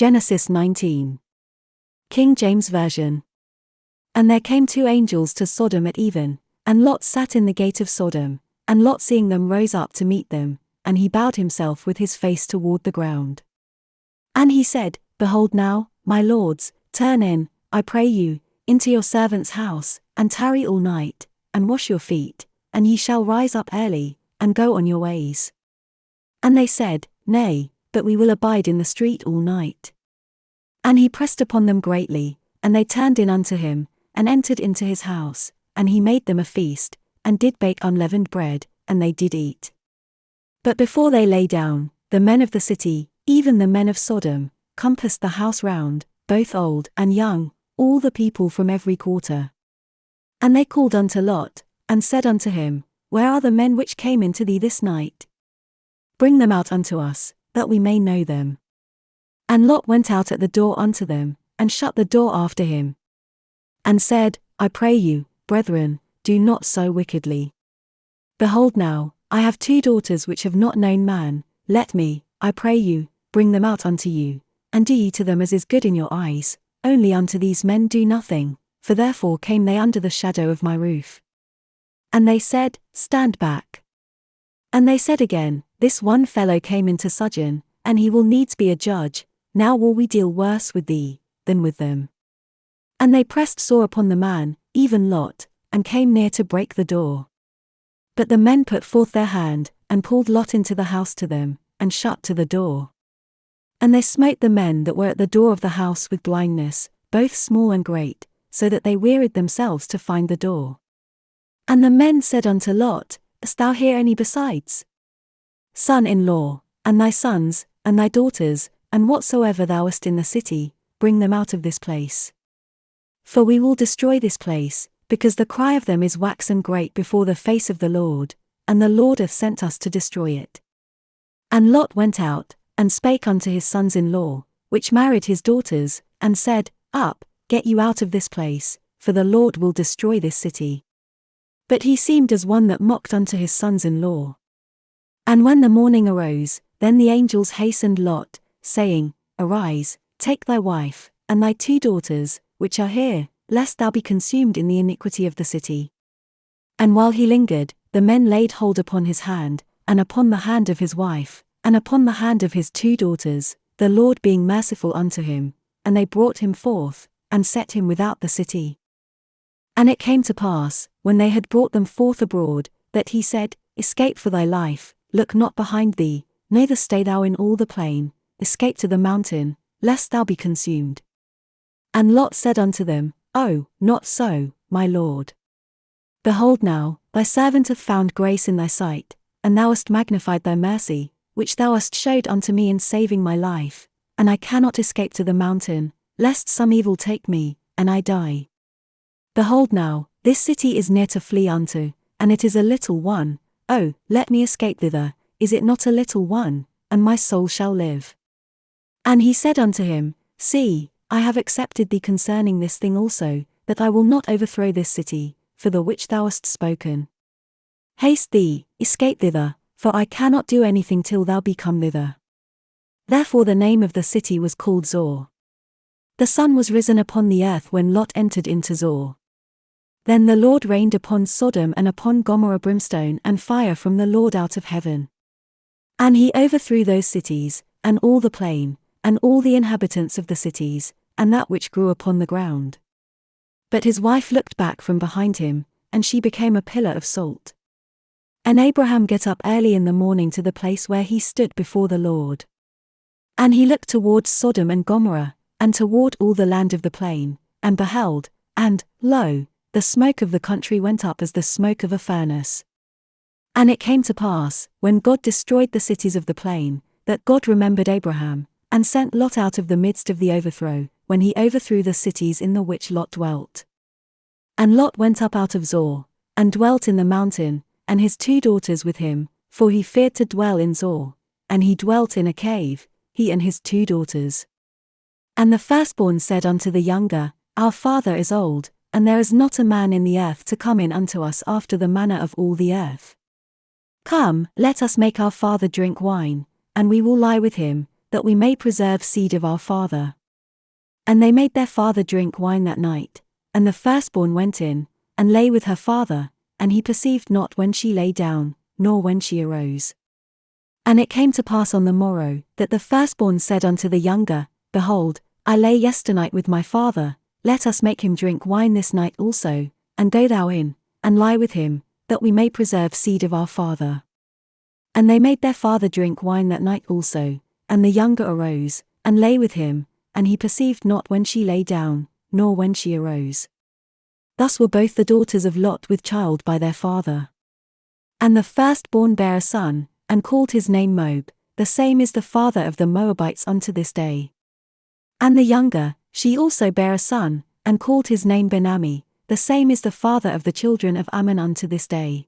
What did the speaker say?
Genesis 19. King James Version. And there came 2 angels to Sodom at even, and Lot sat in the gate of Sodom, and Lot seeing them rose up to meet them, and he bowed himself with his face toward the ground. And he said, Behold now, my lords, turn in, I pray you, into your servant's house, and tarry all night, and wash your feet, and ye shall rise up early, and go on your ways. And they said, Nay, but we will abide in the street all night. And he pressed upon them greatly, and they turned in unto him, and entered into his house, and he made them a feast, and did bake unleavened bread, and they did eat. But before they lay down, the men of the city, even the men of Sodom, compassed the house round, both old and young, all the people from every quarter. And they called unto Lot, and said unto him, Where are the men which came into thee this night? Bring them out unto us, that we may know them. And Lot went out at the door unto them, and shut the door after him, and said, I pray you, brethren, do not so wickedly. Behold now, I have 2 daughters which have not known man, let me, I pray you, bring them out unto you, and do ye to them as is good in your eyes, only unto these men do nothing, for therefore came they under the shadow of my roof. And they said, Stand back. And they said again, This one fellow came into sojourn, and he will needs be a judge, now will we deal worse with thee, than with them. And they pressed sore upon the man, even Lot, and came near to break the door. But the men put forth their hand, and pulled Lot into the house to them, and shut to the door. And they smote the men that were at the door of the house with blindness, both small and great, so that they wearied themselves to find the door. And the men said unto Lot, Hast thou here any besides? Son-in-law, and thy sons, and thy daughters, and whatsoever thou hast in the city, bring them out of this place. For we will destroy this place, because the cry of them is waxen great before the face of the Lord, and the Lord hath sent us to destroy it. And Lot went out, and spake unto his sons-in-law, which married his daughters, and said, Up, get you out of this place, for the Lord will destroy this city. But he seemed as one that mocked unto his sons-in-law. And when the morning arose, then the angels hastened Lot, saying, Arise, take thy wife, and thy 2 daughters, which are here, lest thou be consumed in the iniquity of the city. And while he lingered, the men laid hold upon his hand, and upon the hand of his wife, and upon the hand of his 2 daughters, the Lord being merciful unto him, and they brought him forth, and set him without the city. And it came to pass, when they had brought them forth abroad, that he said, Escape for thy life, look not behind thee, neither stay thou in all the plain, escape to the mountain, lest thou be consumed. And Lot said unto them, Oh, not so, my lord. Behold now, thy servant hath found grace in thy sight, and thou hast magnified thy mercy, which thou hast showed unto me in saving my life, and I cannot escape to the mountain, lest some evil take me, and I die. Behold now, this city is near to flee unto, and it is a little one, oh, let me escape thither, is it not a little one, and my soul shall live? And he said unto him, See, I have accepted thee concerning this thing also, that I will not overthrow this city, for the which thou hast spoken. Haste thee, escape thither, for I cannot do anything till thou be come thither. Therefore the name of the city was called Zor. The sun was risen upon the earth when Lot entered into Zor. Then the Lord rained upon Sodom and upon Gomorrah brimstone and fire from the Lord out of heaven. And he overthrew those cities, and all the plain, and all the inhabitants of the cities, and that which grew upon the ground. But his wife looked back from behind him, and she became a pillar of salt. And Abraham get up early in the morning to the place where he stood before the Lord. And he looked towards Sodom and Gomorrah, and toward all the land of the plain, and beheld, and, lo, the smoke of the country went up as the smoke of a furnace. And it came to pass, when God destroyed the cities of the plain, that God remembered Abraham, and sent Lot out of the midst of the overthrow, when he overthrew the cities in the which Lot dwelt. And Lot went up out of Zor, and dwelt in the mountain, and his 2 daughters with him, for he feared to dwell in Zor, and he dwelt in a cave, he and his 2 daughters. And the firstborn said unto the younger, Our father is old, and there is not a man in the earth to come in unto us after the manner of all the earth. Come, let us make our father drink wine, and we will lie with him, that we may preserve seed of our father. And they made their father drink wine that night. And the firstborn went in, and lay with her father, and he perceived not when she lay down, nor when she arose. And it came to pass on the morrow, that the firstborn said unto the younger, Behold, I lay yesternight with my father, let us make him drink wine this night also, and go thou in, and lie with him, that we may preserve seed of our father. And they made their father drink wine that night also, and the younger arose, and lay with him, and he perceived not when she lay down, nor when she arose. Thus were both the daughters of Lot with child by their father. And the firstborn bare a son, and called his name Moab, the same is the father of the Moabites unto this day. And the younger, she also bare a son, and called his name Ben-ammi, the same is the father of the children of Ammon unto this day.